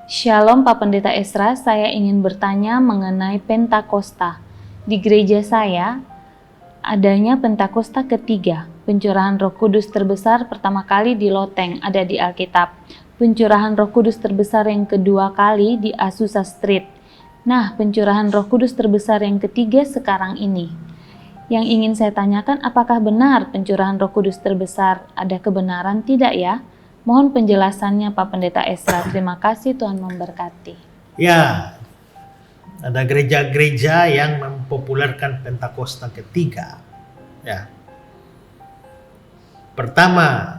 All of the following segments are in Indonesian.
Shalom Pak Pendeta Esra, saya ingin bertanya mengenai Pentakosta. Di gereja saya, adanya Pentakosta ketiga. Pencurahan Roh Kudus terbesar pertama kali di Loteng, ada di Alkitab. Pencurahan Roh Kudus terbesar yang kedua kali di Azusa Street. Nah, pencurahan Roh Kudus terbesar yang ketiga sekarang ini. Yang ingin saya tanyakan, apakah benar pencurahan Roh Kudus terbesar? Ada kebenaran tidak ya? Mohon penjelasannya Pak Pendeta Esra. Terima kasih, Tuhan memberkati. Ya, ada gereja-gereja yang mempopulerkan Pentakosta ketiga. Ya. Pertama,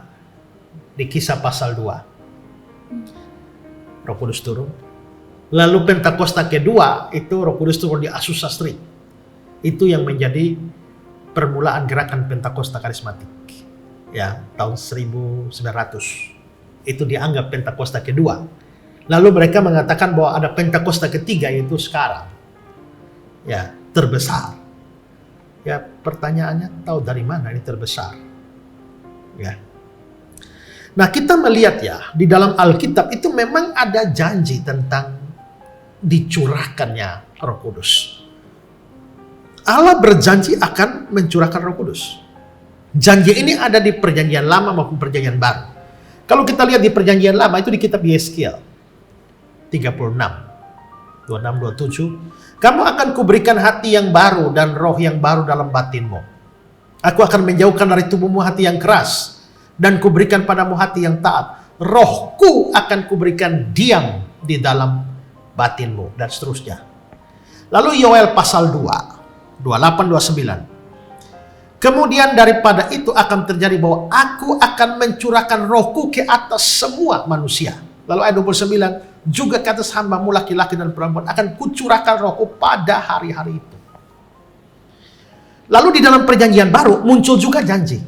di Kisah pasal 2. Roh Kudus turun. Lalu Pentakosta kedua, itu Roh Kudus turun di Azusa Street. Itu yang menjadi permulaan gerakan Pentakosta karismatik. Ya, tahun 1900. Itu dianggap Pentakosta kedua. Lalu mereka mengatakan bahwa ada Pentakosta ketiga, yaitu sekarang. Ya, terbesar. Ya, pertanyaannya, tahu dari mana ini terbesar? Ya. Nah, kita melihat ya, di dalam Alkitab itu memang ada janji tentang dicurahkannya Roh Kudus. Allah berjanji akan mencurahkan Roh Kudus. Janji ini ada di Perjanjian Lama maupun Perjanjian Baru. Kalau kita lihat di Perjanjian Lama itu di kitab Yeskiel 36, 26, 27, kamu akan kuberikan hati yang baru dan roh yang baru dalam batinmu. Aku akan menjauhkan dari tubuhmu hati yang keras dan kuberikan padamu hati yang taat. Rohku akan kuberikan diam di dalam batinmu, dan seterusnya. Lalu Yoel pasal 2, 28, 29. Kemudian daripada itu akan terjadi bahwa aku akan mencurahkan rohku ke atas semua manusia. Lalu ayat 29, juga ke atas hambamu laki-laki dan perempuan akan kucurahkan rohku pada hari-hari itu. Lalu di dalam Perjanjian Baru muncul juga janji.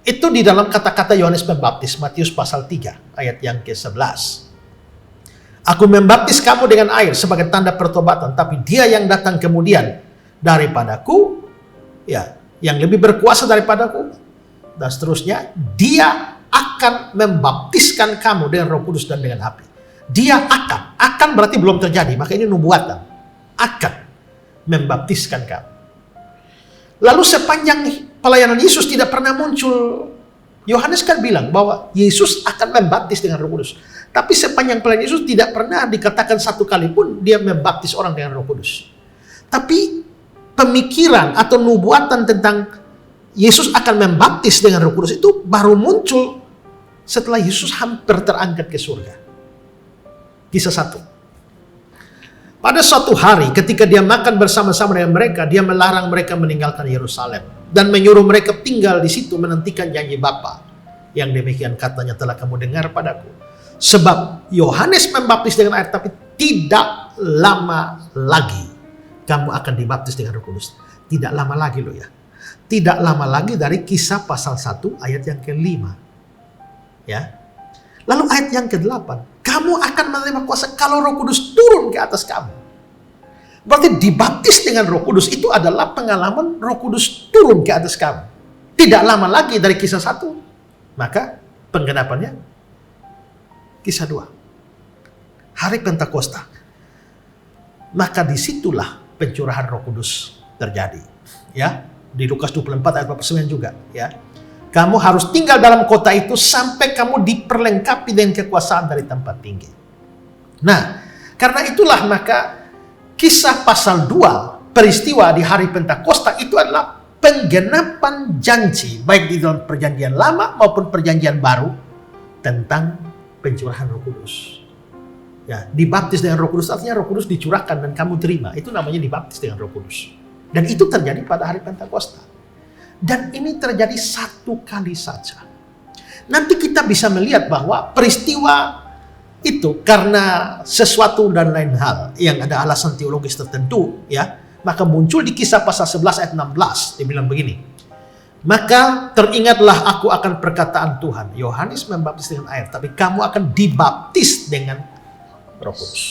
Itu di dalam kata-kata Yohanes Pembaptis, Matius pasal 3 ayat yang ke-11. Aku membaptis kamu dengan air sebagai tanda pertobatan, tapi dia yang datang kemudian daripadaku, ya, yang lebih berkuasa daripadaku, dan seterusnya, dia akan membaptiskan kamu dengan Roh Kudus dan dengan api. Dia akan berarti belum terjadi, maka ini nubuatan. Akan membaptiskan kamu. Lalu sepanjang pelayanan Yesus tidak pernah muncul, Yohanes kan bilang bahwa Yesus akan membaptis dengan Roh Kudus. Tapi sepanjang pelayanan Yesus tidak pernah dikatakan satu kali pun dia membaptis orang dengan Roh Kudus. Tapi pemikiran atau nubuatan tentang Yesus akan membaptis dengan Roh Kudus itu baru muncul setelah Yesus hampir terangkat ke surga. Kisah 1. Pada suatu hari ketika dia makan bersama-sama dengan mereka, dia melarang mereka meninggalkan Yerusalem dan menyuruh mereka tinggal di situ menantikan janji Bapa. Yang demikian katanya telah kamu dengar padaku. Sebab Yohanes membaptis dengan air, tapi tidak lama lagi kamu akan dibaptis dengan Roh Kudus. Tidak lama lagi loh ya. Tidak lama lagi dari Kisah pasal 1 ayat yang ke-5. Ya. Lalu ayat yang ke-8. Kamu akan menerima kuasa kalau Roh Kudus turun ke atas kamu. Berarti dibaptis dengan Roh Kudus itu adalah pengalaman Roh Kudus turun ke atas kamu. Tidak lama lagi dari Kisah 1. Maka penggenapannya Kisah 2. Hari Pentakosta. Maka disitulah pencurahan Roh Kudus terjadi. Ya, di Lukas 24 ayat 49 juga, ya. Kamu harus tinggal dalam kota itu sampai kamu diperlengkapi dengan kekuasaan dari tempat tinggi. Nah, karena itulah maka Kisah pasal 2, peristiwa di hari Pentakosta itu adalah penggenapan janji baik di dalam Perjanjian Lama maupun Perjanjian Baru tentang pencurahan Roh Kudus. Ya, dibaptis dengan Roh Kudus artinya Roh Kudus dicurahkan dan kamu terima. Itu namanya dibaptis dengan Roh Kudus. Dan itu terjadi pada hari Pentakosta. Dan ini terjadi satu kali saja. Nanti kita bisa melihat bahwa peristiwa itu karena sesuatu dan lain hal yang ada alasan teologis tertentu, ya, maka muncul di Kisah pasal 11 ayat 16. Dia bilang begini. Maka teringatlah aku akan perkataan Tuhan. Yohanes membaptis dengan air, tapi kamu akan dibaptis dengan Roh Kudus.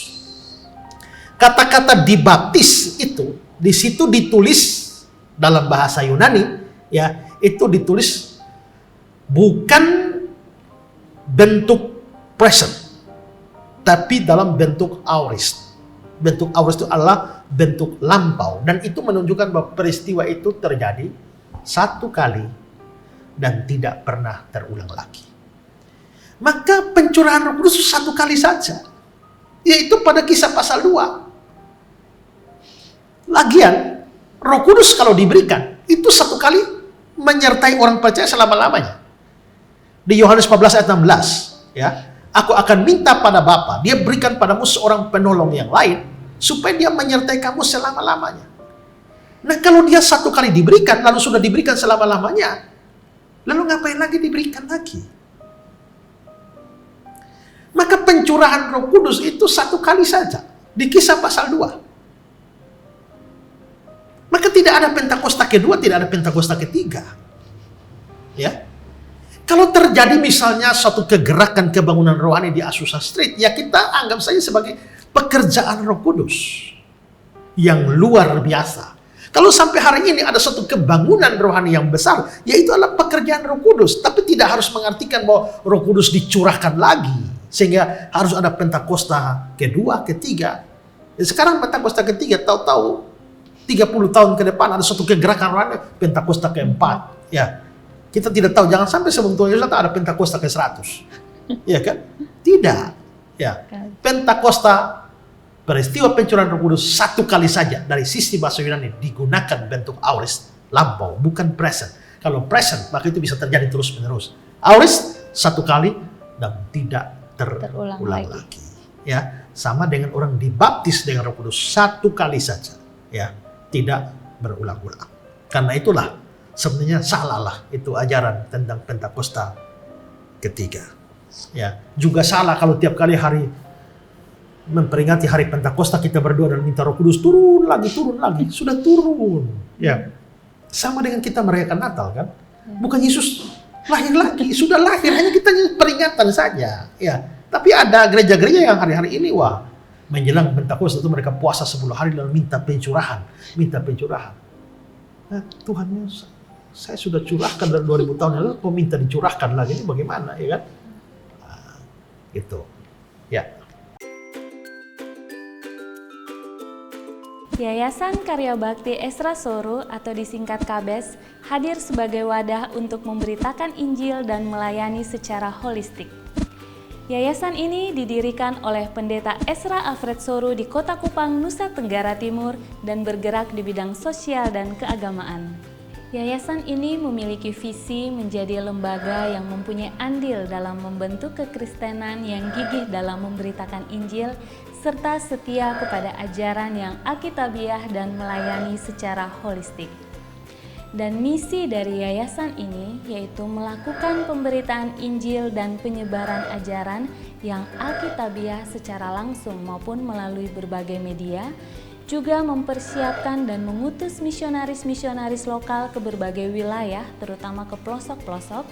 Kata-kata dibaptis itu di situ ditulis dalam bahasa Yunani, ya, itu ditulis bukan bentuk present, tapi dalam bentuk aorist. Bentuk aorist itu adalah bentuk lampau, dan itu menunjukkan bahwa peristiwa itu terjadi satu kali dan tidak pernah terulang lagi. Maka pencurahan Roh Kudus satu kali saja, yaitu pada Kisah pasal 2. Lagian Roh Kudus kalau diberikan itu satu kali menyertai orang percaya selama-lamanya. Di Yohanes 14 ayat 16, ya, aku akan minta pada Bapa, dia berikan padamu seorang penolong yang lain, supaya dia menyertai kamu selama-lamanya. Nah, kalau dia satu kali diberikan, lalu sudah diberikan selama-lamanya, lalu ngapain lagi diberikan lagi? Maka pencurahan Roh Kudus itu satu kali saja, di Kisah pasal 2. Maka tidak ada Pentakosta kedua, tidak ada Pentakosta ketiga. Ya. Kalau terjadi misalnya suatu kegerakan kebangunan rohani di Azusa Street, ya kita anggap saja sebagai pekerjaan Roh Kudus yang luar biasa. Kalau sampai hari ini ada suatu kebangunan rohani yang besar, yaitu adalah pekerjaan Roh Kudus. Tapi tidak harus mengartikan bahwa Roh Kudus dicurahkan lagi, sehingga harus ada Pentakosta kedua, ketiga. Sekarang Pentakosta ketiga, tahu-tahu 30 tahun ke depan ada suatu kegerakan rohani, Pentakosta keempat. Ya. Kita tidak tahu, jangan sampai sebelum Tuhan Yesus datang ada Pentakosta ke-100. Ya kan? Tidak. Ya. Pentakosta, peristiwa pencurahan Roh Kudus satu kali saja. Dari sisi bahasa Yunani digunakan bentuk aorist, lampau, bukan present. Kalau present, maka itu bisa terjadi terus-menerus. Aorist satu kali dan tidak terulang lagi. Ya, sama dengan orang dibaptis dengan Roh Kudus satu kali saja. Ya, tidak berulang-ulang. Karena itulah sebenarnya salahlah itu ajaran tentang Pentakosta ketiga. Ya, juga salah kalau tiap kali hari memperingati hari Pentakosta kita berdoa dan minta Roh Kudus turun lagi, sudah turun. Ya, sama dengan kita merayakan Natal kan? Bukan Yesus lahir lagi, sudah lahir, hanya kita peringatan saja. Ya, tapi ada gereja-gereja yang hari-hari ini menjelang Pentakosta itu mereka puasa 10 hari lalu minta pencurahan. Nah, Tuhan Yesus, saya sudah curahkan dari 2000 tahun yang lalu, kok minta dicurahkan lagi, ini bagaimana, ya kan? Nah, gitu. Ya. Yayasan Karya Bakti Esra Soru atau disingkat KABES hadir sebagai wadah untuk memberitakan Injil dan melayani secara holistik. Yayasan ini didirikan oleh Pendeta Esra Alfred Soru di Kota Kupang, Nusa Tenggara Timur dan bergerak di bidang sosial dan keagamaan. Yayasan ini memiliki visi menjadi lembaga yang mempunyai andil dalam membentuk kekristenan yang gigih dalam memberitakan Injil serta setia kepada ajaran yang alkitabiah dan melayani secara holistik. Dan misi dari yayasan ini yaitu melakukan pemberitaan Injil dan penyebaran ajaran yang alkitabiah secara langsung maupun melalui berbagai media, juga mempersiapkan dan mengutus misionaris-misionaris lokal ke berbagai wilayah, terutama ke pelosok-pelosok,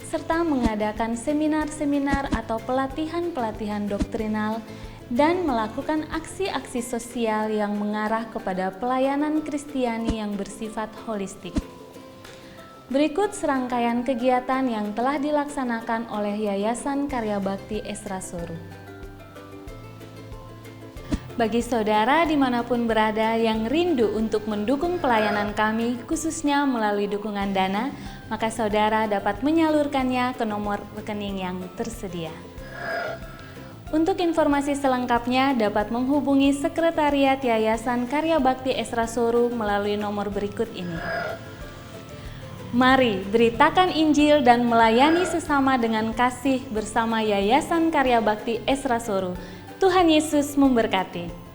serta mengadakan seminar-seminar atau pelatihan-pelatihan doktrinal, dan melakukan aksi-aksi sosial yang mengarah kepada pelayanan Kristiani yang bersifat holistik. Berikut serangkaian kegiatan yang telah dilaksanakan oleh Yayasan Karya Bakti Esra Soru. Bagi saudara dimanapun berada yang rindu untuk mendukung pelayanan kami, khususnya melalui dukungan dana, maka saudara dapat menyalurkannya ke nomor rekening yang tersedia. Untuk informasi selengkapnya dapat menghubungi Sekretariat Yayasan Karya Bakti Esra Soru melalui nomor berikut ini. Mari beritakan Injil dan melayani sesama dengan kasih bersama Yayasan Karya Bakti Esra Soru. Tuhan Yesus memberkati.